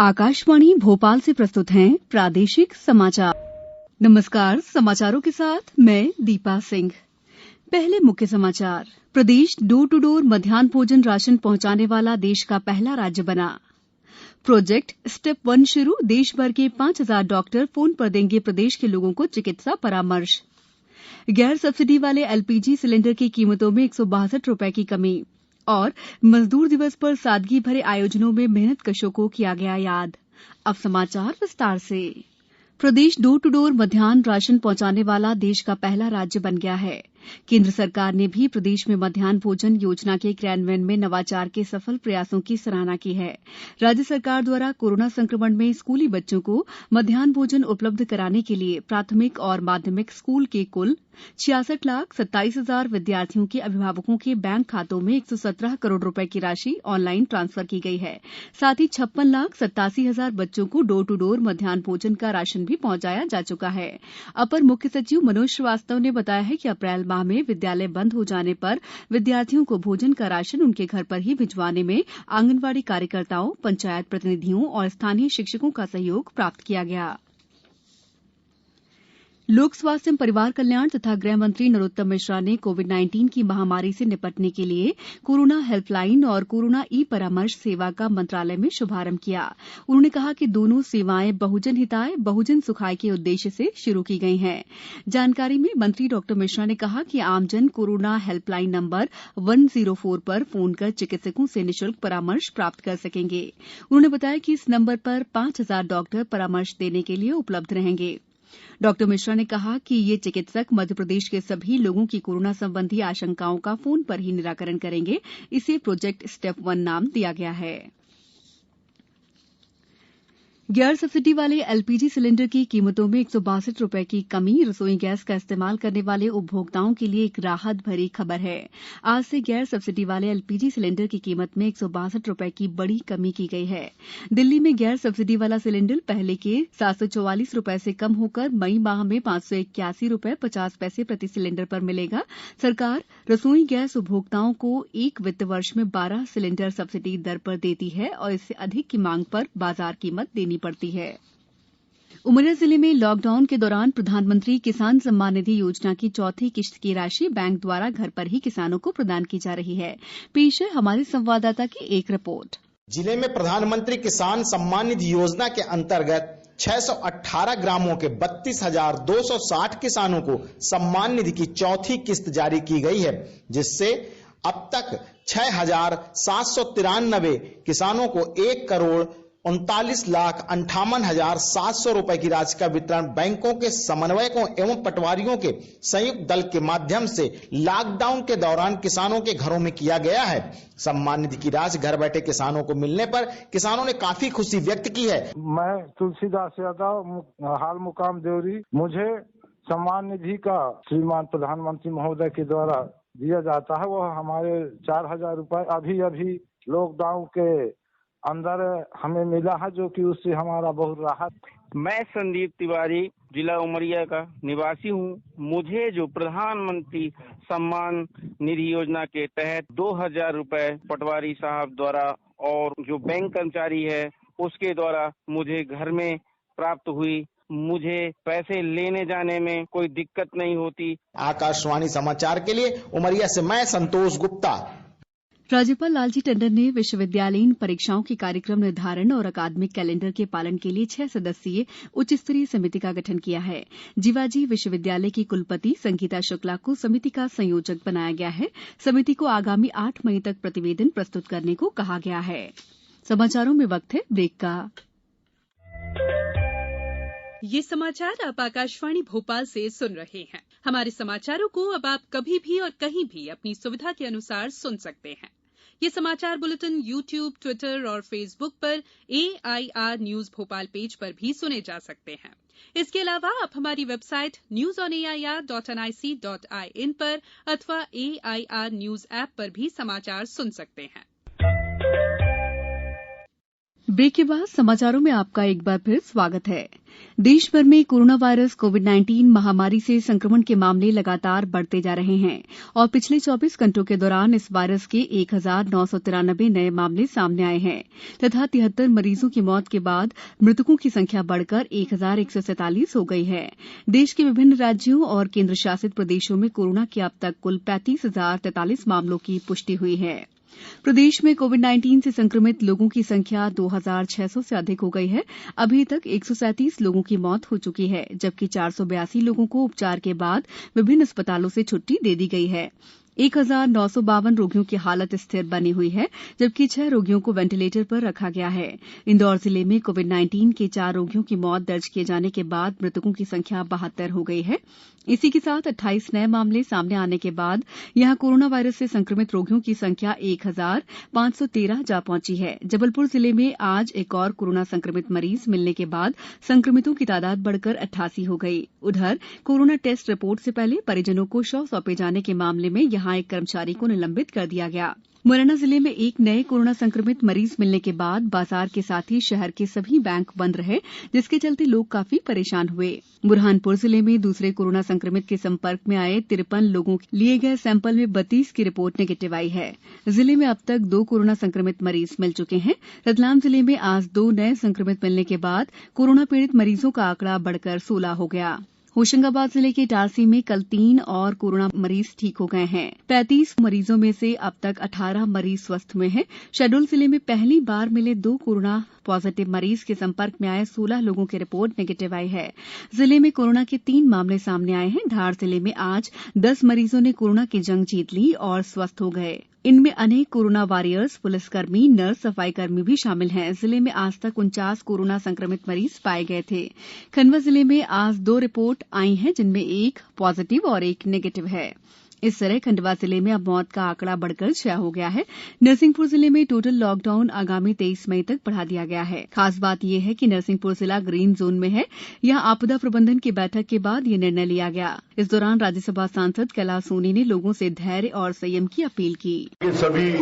आकाशवाणी भोपाल से प्रस्तुत हैं प्रादेशिक समाचार। नमस्कार, समाचारों के साथ मैं दीपा सिंह। पहले मुख्य समाचार। प्रदेश डोर टू डोर मध्याह्न भोजन राशन पहुंचाने वाला देश का पहला राज्य बना। प्रोजेक्ट स्टेप 1 शुरू। देश भर के 5,000 डॉक्टर फोन पर देंगे प्रदेश के लोगों को चिकित्सा परामर्श। गैर सब्सिडी वाले एलपीजी सिलेंडर की कीमतों में 162 रुपए की कमी। और मजदूर दिवस पर सादगी भरे आयोजनों में मेहनतकशों को किया गया याद। अब समाचार विस्तार से। प्रदेश डोर टू डोर मध्याह्न राशन पहुंचाने वाला देश का पहला राज्य बन गया है। केंद्र सरकार ने भी प्रदेश में मध्याह्न भोजन योजना के क्रियान्वयन में नवाचार के सफल प्रयासों की सराहना की है। राज्य सरकार द्वारा कोरोना संक्रमण में स्कूली बच्चों को मध्याह्न भोजन उपलब्ध कराने के लिए प्राथमिक और माध्यमिक स्कूल के कुल 66,27,000 विद्यार्थियों के अभिभावकों के बैंक खातों में 117 करोड़ रुपए की राशि ऑनलाइन ट्रांसफर की गई है। साथ ही 56,87,000 बच्चों को डोर टू डोर मध्याह्न भोजन का राशन भी पहुंचाया जा चुका है। अपर मुख्य सचिव मनोज श्रीवास्तव ने बताया है कि अप्रैल माह में विद्यालय बंद हो जाने पर विद्यार्थियों को भोजन का राशन उनके घर पर ही भिजवाने में आंगनवाड़ी कार्यकर्ताओं, पंचायत प्रतिनिधियों और स्थानीय शिक्षकों का सहयोग प्राप्त किया गया। लोक स्वास्थ्य एवं परिवार कल्याण तथा गृह मंत्री नरोत्तम मिश्रा ने कोविड-19 की महामारी से निपटने के लिए कोरोना हेल्पलाइन और कोरोना ई परामर्श सेवा का मंत्रालय में शुभारंभ किया। उन्होंने कहा कि दोनों सेवाएं बहुजन हिताय बहुजन सुखाय के उद्देश्य से शुरू की गई हैं। जानकारी में मंत्री डॉ मिश्रा ने कहा कि आमजन कोरोना हेल्पलाइन नंबर 104 पर फोन कर चिकित्सकों से निःशुल्क परामर्श प्राप्त कर सकेंगे। उन्होंने बताया कि इस नंबर पर 5,000 डॉक्टर परामर्श देने के लिए उपलब्ध रहेंगे। डॉ मिश्रा ने कहा कि ये चिकित्सक मध्यप्रदेश के सभी लोगों की कोरोना संबंधी आशंकाओं का फोन पर ही निराकरण करेंगे। इसे प्रोजेक्ट स्टेप 1 नाम दिया गया है। गैर सब्सिडी वाले एलपीजी सिलेंडर की कीमतों में 162 रुपए की कमी रसोई गैस का इस्तेमाल करने वाले उपभोक्ताओं के लिए एक राहत भरी खबर है। आज से गैर सब्सिडी वाले एलपीजी सिलेंडर की कीमत में 162 रुपए की बड़ी कमी की गई है। दिल्ली में गैर सब्सिडी वाला सिलेंडर पहले के 744 रुपए से कम होकर मई माह में 581 रुपए 50 पैसे प्रति सिलेंडर पर मिलेगा। सरकार रसोई गैस उपभोक्ताओं को एक वित्त वर्ष में 12 सिलेंडर सब्सिडी दर पर देती है और इससे अधिक की मांग पर बाजार कीमत देनी पड़ती है। उमरिया जिले में लॉकडाउन के दौरान प्रधानमंत्री किसान सम्मान निधि योजना की चौथी किश्त की राशि बैंक द्वारा घर पर ही किसानों को प्रदान की जा रही है। पेश है हमारे संवाददाता की एक रिपोर्ट। जिले में प्रधानमंत्री किसान सम्मान निधि योजना के अंतर्गत 618 ग्रामों के 32,260 किसानों को सम्मान निधि की चौथी किस्त जारी की गई है, जिससे अब तक 6,793 किसानों को 1,39,58,700 रुपए की राशि का वितरण बैंकों के समन्वयकों एवं पटवारियों के संयुक्त दल के माध्यम से लॉकडाउन के दौरान किसानों के घरों में किया गया है। सम्मान निधि की राशि घर बैठे किसानों को मिलने पर किसानों ने काफी खुशी व्यक्त की है। मैं तुलसीदास यादव, हाल मुकाम देवरी। मुझे सम्मान निधि का श्रीमान प्रधानमंत्री महोदय के द्वारा दिया जाता है, वो हमारे 4,000 रुपए अभी लॉकडाउन के अंदर हमें मिला है, जो कि उससे हमारा बहुत राहत। मैं संदीप तिवारी जिला उमरिया का निवासी हूँ। मुझे जो प्रधानमंत्री सम्मान निधि योजना के तहत 2,000 रुपए पटवारी साहब द्वारा और जो बैंक कर्मचारी है उसके द्वारा मुझे घर में प्राप्त हुई, मुझे पैसे लेने जाने में कोई दिक्कत नहीं होती। आकाशवाणी समाचार के लिए उमरिया से मैं संतोष गुप्ता। राज्यपाल लालजी टंडन ने विश्वविद्यालयीन परीक्षाओं के कार्यक्रम निर्धारण और अकादमिक कैलेंडर के पालन के लिए 6 सदस्यीय उच्च स्तरीय समिति का गठन किया है। जीवाजी विश्वविद्यालय की कुलपति संगीता शुक्ला को समिति का संयोजक बनाया गया है। समिति को आगामी 8 मई तक प्रतिवेदन प्रस्तुत करने को कहा गया है। समाचारों में वक्त है ब्रेक का। ये समाचार आप आकाशवाणी भोपाल से सुन रहे हैं। हमारे समाचारों को अब आप कभी भी और कहीं भी अपनी सुविधा के अनुसार सुन सकते हैं। ये समाचार बुलेटिन YouTube, ट्विटर और फेसबुक पर AIR न्यूज भोपाल पेज पर भी सुने जा सकते हैं। इसके अलावा आप हमारी वेबसाइट newsonair.nic.in पर अथवा AIR न्यूज ऐप पर भी समाचार सुन सकते हैं। ब्रेक के बाद समाचारों में आपका एक बार फिर स्वागत है। देश भर में कोरोना वायरस कोविड-19 महामारी से संक्रमण के मामले लगातार बढ़ते जा रहे हैं और पिछले 24 घंटों के दौरान इस वायरस के 1993 नए मामले सामने आए हैं तथा 73 मरीजों की मौत के बाद मृतकों की संख्या बढ़कर 1147 हो गई है। देश के विभिन्न राज्यों और केंद्र शासित प्रदेशों में कोरोना के अब तक कुल 35,043 मामलों की पुष्टि हुई है। प्रदेश में कोविड-19 से संक्रमित लोगों की संख्या 2,600 से अधिक हो गई है। अभी तक 137 लोगों की मौत हो चुकी है, जबकि 482 लोगों को उपचार के बाद विभिन्न अस्पतालों से छुट्टी दे दी गई है। 1,952 रोगियों की हालत स्थिर बनी हुई है, जबकि 6 रोगियों को वेंटिलेटर पर रखा गया है। इंदौर जिले में कोविड-19 के 4 रोगियों की मौत दर्ज किए जाने के बाद मृतकों की संख्या 72 हो गई है। इसी के साथ 28 नए मामले सामने आने के बाद यहां कोरोना वायरस से संक्रमित रोगियों की संख्या 1,513 जा पहुंची है। जबलपुर जिले में आज एक और कोरोना संक्रमित मरीज मिलने के बाद संक्रमितों की तादाद बढ़कर 88 हो गई। उधर कोरोना टेस्ट रिपोर्ट से पहले परिजनों को शव सौंपे जाने के मामले में यहां एक कर्मचारी को निलंबित कर दिया गया। मुरैना जिले में एक नए कोरोना संक्रमित मरीज मिलने के बाद बाजार के साथ ही शहर के सभी बैंक बंद रहे, जिसके चलते लोग काफी परेशान हुए। बुरहानपुर जिले में दूसरे कोरोना संक्रमित के संपर्क में आए 53 लोगों के लिए गए सैंपल में 32 की रिपोर्ट नेगेटिव आई है। जिले में अब तक 2 कोरोना संक्रमित मरीज मिल चुके हैं। रतलाम जिले में आज 2 नए संक्रमित मिलने के बाद कोरोना पीड़ित मरीजों का आंकड़ा बढ़कर 16 हो गया। होशंगाबाद जिले के इटारसी में कल 3 और कोरोना मरीज ठीक हो गए हैं। 35 मरीजों में से अब तक 18 मरीज स्वस्थ हुए हैं। शहडोल जिले में पहली बार मिले 2 कोरोना पॉजिटिव मरीज के संपर्क में आए 16 लोगों की रिपोर्ट नेगेटिव आई है। जिले में कोरोना के 3 मामले सामने आए हैं। धार जिले में आज 10 मरीजों ने कोरोना की जंग जीत ली और स्वस्थ हो गए। इनमें अनेक कोरोना वॉरियर्स, पुलिसकर्मी, नर्स, सफाईकर्मी भी शामिल हैं। जिले में आज तक 49 कोरोना संक्रमित मरीज पाए गए थे। खंडवा जिले में आज 2 रिपोर्ट आई हैं, जिनमें एक पॉजिटिव और एक नेगेटिव है। इस तरह खंडवा जिले में अब मौत का आंकड़ा बढ़कर 6 हो गया है। नरसिंहपुर जिले में टोटल लॉकडाउन आगामी 23 मई तक बढ़ा दिया गया है। खास बात यह है कि नरसिंहपुर जिला ग्रीन जोन में है। यहां आपदा प्रबंधन की बैठक के बाद यह निर्णय लिया गया। इस दौरान राज्यसभा सांसद कैलाश सोनी ने लोगों से धैर्य और संयम की अपील की। सभी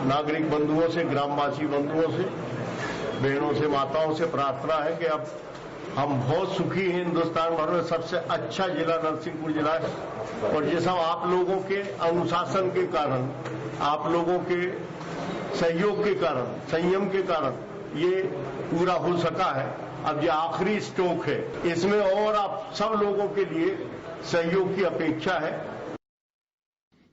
नागरिक बंधुओं से, ग्रामवासी बंधुओं से, बहनों से, माताओं से प्रार्थना है कि अब हम बहुत सुखी हैं। हिंदुस्तान भर में सबसे अच्छा जिला नरसिंहपुर जिला है और ये सब आप लोगों के अनुशासन के कारण, आप लोगों के सहयोग के कारण, संयम के कारण ये पूरा हो सका है। अब ये आखिरी स्ट्रोक है, इसमें और आप सब लोगों के लिए सहयोग की अपेक्षा है।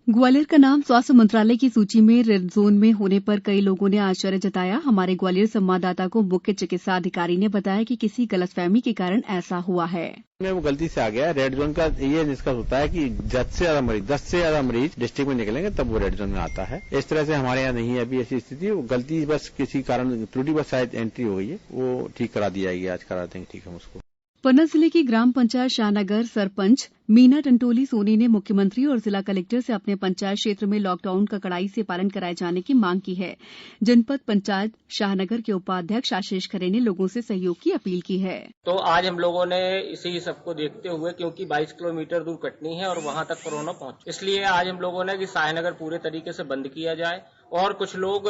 ग्वालियर का नाम स्वास्थ्य मंत्रालय की सूची में रेड जोन में होने पर कई लोगों ने आश्चर्य जताया। हमारे ग्वालियर संवाददाता को मुख्य चिकित्सा अधिकारी ने बताया कि किसी गलतफहमी के कारण ऐसा हुआ है। वो गलती से आ गया। रेड जोन का ये निष्कर्ष होता है कि 10 से ज्यादा मरीज डिस्ट्रिक्ट में निकलेंगे तब वो रेड जोन में आता है। इस तरह से हमारे यहाँ नहीं है अभी ऐसी स्थिति। वो गलती बस किसी कारण त्रुटि बस शायद एंट्री हो गई है, वो ठीक करा दी जाएगी। आज करा देंगे ठीक हम उसको। पन्ना जिले की ग्राम पंचायत शाहनगर सरपंच मीना टंटोली सोनी ने मुख्यमंत्री और जिला कलेक्टर से अपने पंचायत क्षेत्र में लॉकडाउन का कड़ाई से पालन कराए जाने की मांग की है। जनपद पंचायत शाहनगर के उपाध्यक्ष आशीष खरे ने लोगों से सहयोग की अपील की है। तो आज हम लोगों ने इसी सबको देखते हुए, क्योंकि 22 किलोमीटर दूर कटनी है और वहां तक कोरोना पहुंच, इसलिए आज हम लोगों ने कि शाहनगर पूरे तरीके से बंद किया जाए और कुछ लोग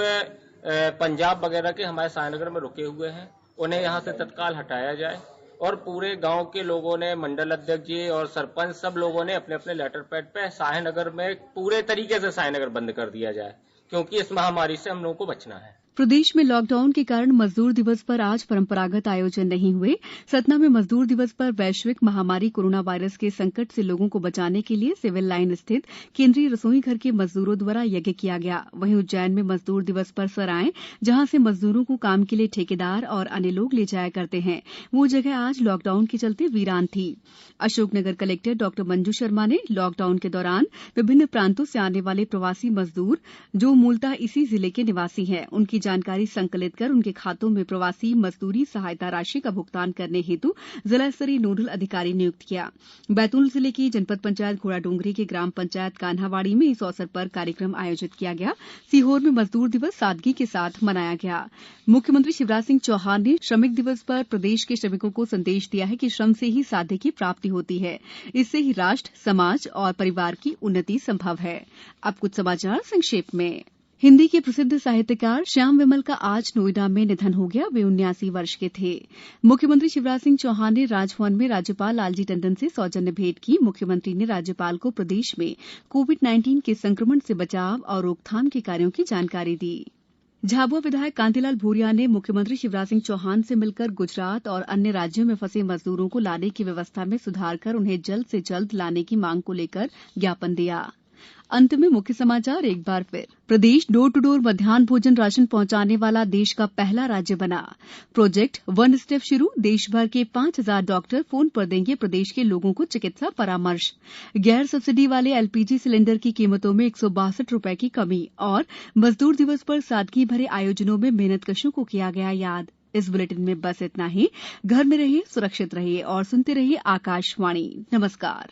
पंजाब वगैरह के हमारे शाहनगर में रुके हुए हैं, उन्हें यहाँ से तत्काल हटाया जाए। और पूरे गांव के लोगों ने, मंडल अध्यक्ष जी और सरपंच, सब लोगों ने अपने अपने लेटर पैड पे शाहनगर में पूरे तरीके से शाहनगर बंद कर दिया जाए, क्योंकि इस महामारी से हम लोगों को बचना है। प्रदेश में लॉकडाउन के कारण मजदूर दिवस पर आज परंपरागत आयोजन नहीं हुए। सतना में मजदूर दिवस पर वैश्विक महामारी कोरोना वायरस के संकट से लोगों को बचाने के लिए सिविल लाइन स्थित केंद्रीय रसोई घर के मजदूरों द्वारा यज्ञ किया गया। वहीं उज्जैन में मजदूर दिवस पर सराय, जहां से मजदूरों को काम के लिए ठेकेदार और अन्य लोग ले जाया करते हैं, वो जगह आज लॉकडाउन के चलते वीरान थी। अशोकनगर कलेक्टर डॉ मंजू शर्मा ने लॉकडाउन के दौरान विभिन्न प्रांतों से आने वाले प्रवासी मजदूर, जो मूलतः इसी जिले के निवासी हैं, उनकी जानकारी संकलित कर उनके खातों में प्रवासी मजदूरी सहायता राशि का भुगतान करने हेतु जिला स्तरीय नोडल अधिकारी नियुक्त किया। बैतूल जिले की जनपद पंचायत घोड़ाडोंगरी के ग्राम पंचायत कान्हावाड़ी में इस अवसर पर कार्यक्रम आयोजित किया गया। सीहोर में मजदूर दिवस सादगी के साथ मनाया गया। मुख्यमंत्री शिवराज सिंह चौहान ने श्रमिक दिवस पर प्रदेश के श्रमिकों को संदेश दिया है कि श्रम से ही साध्य की प्राप्ति होती है। इससे ही राष्ट्र, समाज और परिवार की उन्नति संभव है। अब कुछ समाचार संक्षेप में। हिंदी के प्रसिद्ध साहित्यकार श्याम विमल का आज नोएडा में निधन हो गया। वे 79 वर्ष के थे। मुख्यमंत्री शिवराज सिंह चौहान ने राजभवन में राज्यपाल लालजी टंडन से सौजन्य भेंट की। मुख्यमंत्री ने राज्यपाल को प्रदेश में कोविड-19 के संक्रमण से बचाव और रोकथाम के कार्यों की जानकारी दी। झाबुआ विधायक कांतिलाल भूरिया ने मुख्यमंत्री शिवराज सिंह चौहान से मिलकर गुजरात और अन्य राज्यों में फंसे मजदूरों को लाने की व्यवस्था में सुधार कर उन्हें जल्द से जल्द लाने की मांग को लेकर ज्ञापन दिया। अंत में मुख्य समाचार एक बार फिर। प्रदेश डोर टू डोर मध्याह्न भोजन राशन पहुंचाने वाला देश का पहला राज्य बना। प्रोजेक्ट वन स्टेप शुरू। देश भर के 5000 डॉक्टर फोन पर देंगे प्रदेश के लोगों को चिकित्सा परामर्श। गैर सब्सिडी वाले एलपीजी सिलेंडर की कीमतों में 162 रुपए की कमी। और मजदूर दिवस पर सादगी भरे आयोजनों में मेहनतकशों को किया गया याद। इस बुलेटिन में बस इतना ही। घर में रहिए, सुरक्षित रहिए और सुनते रहिए आकाशवाणी। नमस्कार।